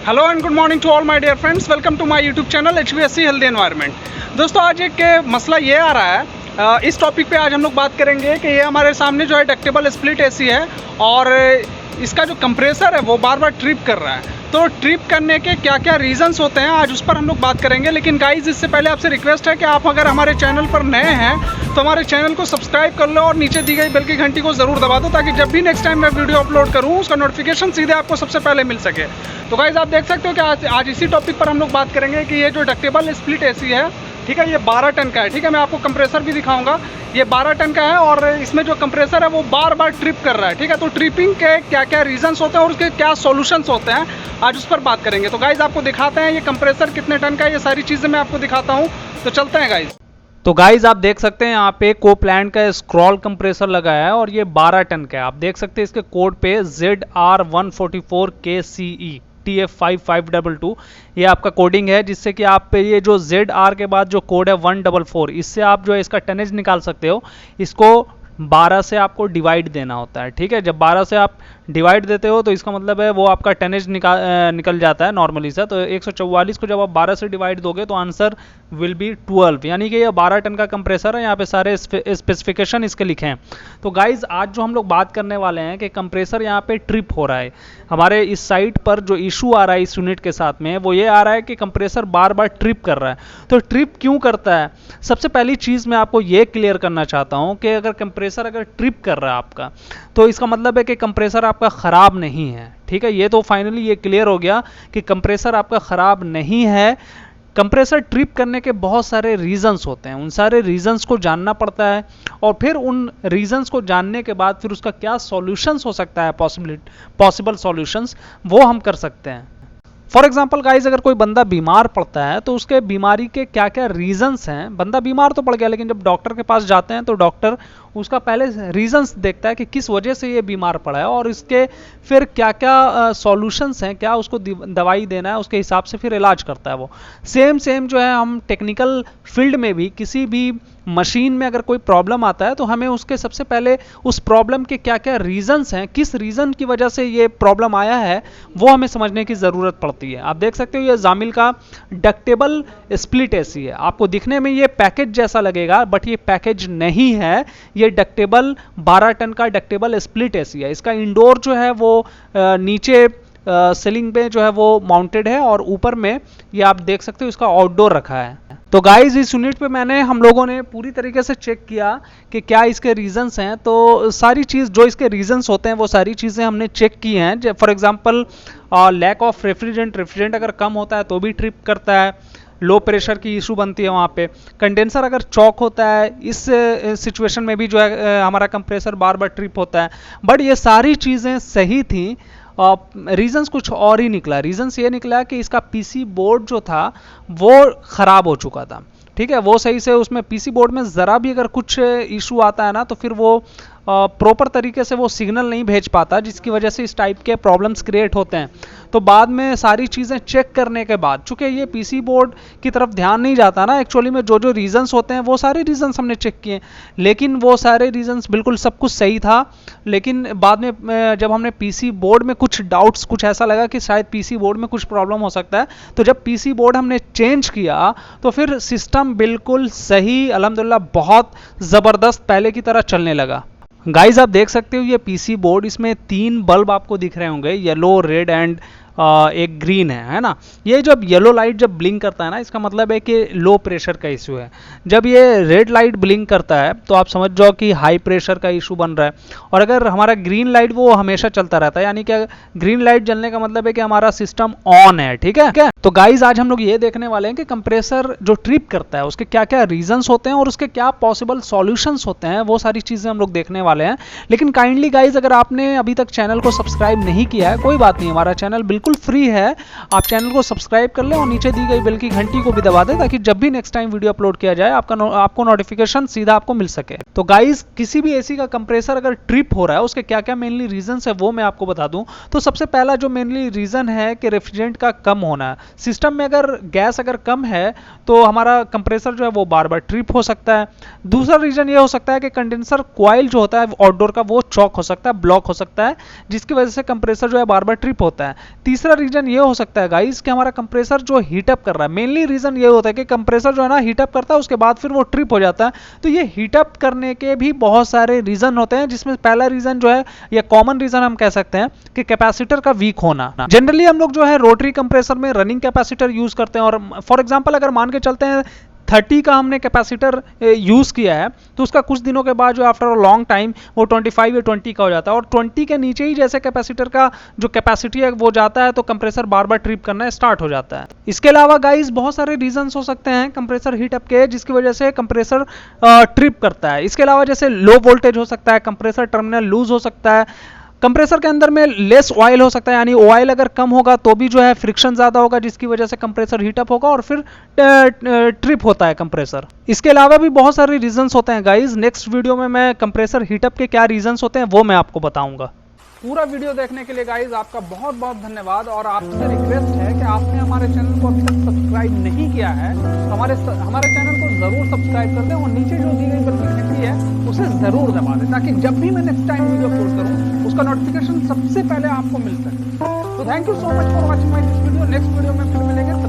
Hello and good morning to all my dear friends, welcome to my YouTube channel HVSC healthy environment. दोस्तों आज एक मसला ये आ रहा है, इस टॉपिक पे आज हम लोग बात करेंगे कि ये हमारे सामने जो है डक्टेबल स्प्लिट एसी है और इसका जो कंप्रेसर है वो बार बार ट्रिप कर रहा है। तो ट्रिप करने के क्या क्या रीजंस होते हैं आज उस पर हम लोग बात करेंगे। लेकिन गाइज इससे पहले आपसे रिक्वेस्ट है कि आप अगर हमारे चैनल पर नए हैं तो हमारे चैनल को सब्सक्राइब कर लो और नीचे दी गई बेल की घंटी को ज़रूर दबा दो ताकि जब भी नेक्स्ट टाइम मैं वीडियो अपलोड करूँ उसका नोटिफिकेशन सीधे आपको सबसे पहले मिल सके। तो गाइज आप देख सकते हो कि आज इसी टॉपिक पर हम लोग बात करेंगे कि ये जो डक्टेबल स्प्लिट एसी है, ठीक है, ये 12 टन का है। ठीक है, मैं आपको कंप्रेसर भी दिखाऊंगा। ये 12 टन का है और इसमें जो कंप्रेसर है वो बार बार ट्रिप कर रहा है। ठीक है, तो ट्रिपिंग के क्या क्या रीजंस होते हैं और उसके क्या सॉल्यूशंस होते हैं आज उस पर बात करेंगे। तो गाइज आपको दिखाते हैं ये कंप्रेसर कितने टन का है, ये सारी चीज़ें मैं आपको दिखाता हूँ। तो चलते हैं गाइज। तो गाइज आप देख सकते हैं यहाँ पे कोप्लैंड का स्क्रॉल कंप्रेसर लगा है और ये 12 टन का है। आप देख सकते हैं इसके कोड पे ZR144KCE TF5522 ये आपका कोडिंग है, जिससे कि आप ये जो ZR के बाद जो कोड है 144, इससे आप जो है इसका टनेज निकाल सकते हो। इसको 12 से आपको डिवाइड देना होता है। ठीक है, जब 12 से आप डिवाइड देते हो तो इसका मतलब है वो आपका टनेज निकल जाता है नॉर्मली से। तो 144 को जब आप 12 से डिवाइड दोगे तो आंसर विल बी 12, यानी कि ये 12 टन का कंप्रेसर है। यहाँ पे सारे स्पेसिफिकेशन इसके लिखे हैं। तो गाइज आज जो हम लोग बात करने वाले हैं कि कंप्रेसर यहाँ पे ट्रिप हो रहा है। हमारे इस साइट पर जो इशू आ रहा है इस यूनिट के साथ में वो ये आ रहा है कि कंप्रेसर बार बार ट्रिप कर रहा है। तो ट्रिप क्यों करता है, सबसे पहली चीज़ मैं आपको ये क्लियर करना चाहता हूँ कि अगर कंप्रेसर अगर ट्रिप कर रहा है आपका, तो इसका मतलब है कि कंप्रेसर आपका ख़राब नहीं है। ठीक है, ये तो फाइनली ये क्लियर हो गया कि कंप्रेसर आपका ख़राब नहीं है। कंप्रेसर ट्रिप करने के बहुत सारे रीजंस होते हैं, उन सारे रीजंस को जानना पड़ता है और फिर उन रीजंस को जानने के बाद फिर उसका क्या सॉल्यूशंस हो सकता है, पॉसिबल सॉल्यूशंस वो हम कर सकते हैं। फॉर एग्जाम्पल गाइज अगर कोई बंदा बीमार पड़ता है तो उसके बीमारी के क्या क्या रीजंस हैं। बंदा बीमार तो पड़ गया, लेकिन जब डॉक्टर के पास जाते हैं तो डॉक्टर उसका पहले रीजंस देखता है कि किस वजह से ये बीमार पड़ा है और इसके फिर क्या क्या सॉल्यूशंस हैं, क्या उसको दवाई देना है, उसके हिसाब से फिर इलाज करता है वो। सेम जो है हम टेक्निकल फील्ड में भी किसी भी मशीन में अगर कोई प्रॉब्लम आता है तो हमें उसके सबसे पहले उस प्रॉब्लम के क्या क्या रीजंस हैं, किस रीजन की वजह से ये प्रॉब्लम आया है, वो हमें समझने की ज़रूरत पड़ती है। आप देख सकते हो ये जामिल का डक्टेबल स्प्लिट एसी है। आपको दिखने में ये पैकेज जैसा लगेगा बट ये पैकेज नहीं है, ये डक्टेबल 12 टन का डक्टेबल स्प्लिट एसी है। इसका इंडोर जो है वो नीचे सीलिंग पे जो है वो माउंटेड है और ऊपर में ये आप देख सकते हो इसका आउटडोर रखा है। तो गाइज इस यूनिट पे हम लोगों ने पूरी तरीके से चेक किया कि क्या इसके रीजंस हैं। तो सारी चीज़ जो इसके रीजंस होते हैं वो सारी चीज़ें हमने चेक की हैं। For example lack of refrigerant अगर कम होता है तो भी ट्रिप करता है, लो प्रेशर की इशू बनती है वहाँ पे। कंडेंसर अगर चॉक होता है इस सिचुएशन में भी जो है हमारा कंप्रेसर बार बार ट्रिप होता है। बट ये सारी चीज़ें सही थी, रीजंस कुछ और ही निकला। रीजंस ये निकला कि इसका पीसी बोर्ड जो था वो ख़राब हो चुका था। ठीक है, वो सही से उसमें पीसी बोर्ड में ज़रा भी अगर कुछ इशू आता है ना तो फिर वो प्रॉपर तरीके से वो सिग्नल नहीं भेज पाता, जिसकी वजह से इस टाइप के प्रॉब्लम्स क्रिएट होते हैं। तो बाद में सारी चीज़ें चेक करने के बाद, चूंकि ये पीसी बोर्ड की तरफ ध्यान नहीं जाता ना, एक्चुअली में जो रीजंस होते हैं वो सारे रीजंस हमने चेक किए, लेकिन वो सारे रीजंस बिल्कुल सब कुछ सही था। लेकिन बाद में जब हमने पीसी बोर्ड में कुछ डाउट्स, कुछ ऐसा लगा कि शायद पीसी बोर्ड में कुछ प्रॉब्लम हो सकता है, तो जब पीसी बोर्ड हमने चेंज किया तो फिर सिस्टम बिल्कुल सही, अल्हम्दुलिल्लाह बहुत ज़बरदस्त पहले की तरह चलने लगा। गाइज आप देख सकते हो ये पीसी बोर्ड, इसमें 3 बल्ब आपको दिख रहे होंगे, येलो, रेड एंड एक ग्रीन है ना। ये जब येलो लाइट जब ब्लिंक करता है ना, इसका मतलब है कि लो प्रेशर का इशू है। जब ये रेड लाइट ब्लिंक करता है तो आप समझ जाओ कि हाई प्रेशर का इशू बन रहा है। और अगर हमारा ग्रीन लाइट वो हमेशा चलता रहता है, यानी कि ग्रीन लाइट जलने का मतलब है कि हमारा सिस्टम ऑन है। ठीक है, तो गाइज आज हम लोग ये देखने वाले हैं कि कंप्रेसर जो ट्रिप करता है उसके क्या क्या रीजंस होते हैं और उसके क्या पॉसिबल सॉल्यूशंस होते हैं, वो सारी चीज़ें हम लोग देखने वाले हैं। लेकिन काइंडली गाइज अगर आपने अभी तक चैनल को सब्सक्राइब नहीं किया है, कोई बात नहीं, हमारा चैनल बिल्कुल फ्री है। आप चैनल को सब्सक्राइब कर लें और नीचे दी गई बेल की घंटी को भी दबा दें ताकि जब भी नेक्स्ट टाइम वीडियो अपलोड किया जाए आपको नोटिफिकेशन सीधा आपको मिल सके। तो गाइज किसी भी एसी का कंप्रेसर अगर ट्रिप हो रहा है उसके क्या क्या मेनली रीजंस है वो मैं आपको बता दूं। तो सबसे पहला जो मेनली रीजन है कि रेफ्रिजरेंट का कम होना है। सिस्टम में अगर गैस अगर कम है तो हमारा कंप्रेसर जो है वो बार बार ट्रिप हो सकता है। दूसरा रीजन ये हो सकता है कि कंडेंसर कॉइल जो होता है आउटडोर का वो चॉक हो सकता है, ब्लॉक हो सकता है, जिसकी वजह से कंप्रेसर जो है बार बार ट्रिप होता है। तीसरा रीजन ये हो सकता है गाइस कि हमारा कंप्रेसर जो हीटअप कर रहा है, मेनली रीजन ये होता है कि कंप्रेसर जो है ना हीटअप करता है उसके बाद फिर वो ट्रिप हो जाता है। तो ये हीटअप करने के भी बहुत सारे रीजन होते हैं, जिसमें पहला रीजन जो है या कॉमन रीजन हम कह सकते हैं कि कैपेसिटर का वीक होना। जनरली हम लोग जो है रोटरी कंप्रेसर में रनिंग कैपेसिटर यूज करते हैं, और फॉर एग्जांपल अगर मान के चलते हैं 30 का हमने कैपेसिटर यूज किया है तो उसका कुछ दिनों के बाद जो आफ्टर अ लॉन्ग टाइम वो 25 या 20 का हो जाता है, और 20 के नीचे ही जैसे कैपेसिटर का जो कैपेसिटी है वो जाता है तो कंप्रेसर बार बार ट्रिप करना स्टार्ट हो जाता है। इसके अलावा गाइस बहुत सारे रीजंस हो सकते हैं कंप्रेसर हीटअप के जिसकी वजह से कंप्रेसर ट्रिप करता है। इसके अलावा जैसे लो वोल्टेज हो सकता है, कंप्रेसर टर्मिनल लूज हो सकता है, कंप्रेसर के अंदर में लेस ऑयल हो सकता है, यानी ऑयल अगर कम होगा तो भी जो है फ्रिक्शन ज़्यादा होगा जिसकी वजह से कंप्रेसर हीटअप होगा और फिर ट्रिप होता है कंप्रेसर। इसके अलावा भी बहुत सारे रीजंस होते हैं गाइस, नेक्स्ट वीडियो में मैं कंप्रेसर हीटअप के क्या रीजंस होते हैं वो मैं आपको बताऊंगा। पूरा वीडियो देखने के लिए गाइज आपका बहुत बहुत धन्यवाद, और आपसे रिक्वेस्ट है कि आपने हमारे चैनल को अभी तक सब्सक्राइब नहीं किया है तो हमारे चैनल को जरूर सब्सक्राइब कर दें और नीचे जो दी गई बटन घंटी है उसे जरूर दबा दें ताकि जब भी मैं नेक्स्ट टाइम वीडियो अपलोड करूं उसका नोटिफिकेशन सबसे पहले आपको मिल सके। तो thank you so much for watching my this video. Next video में फिर मिलेंगे।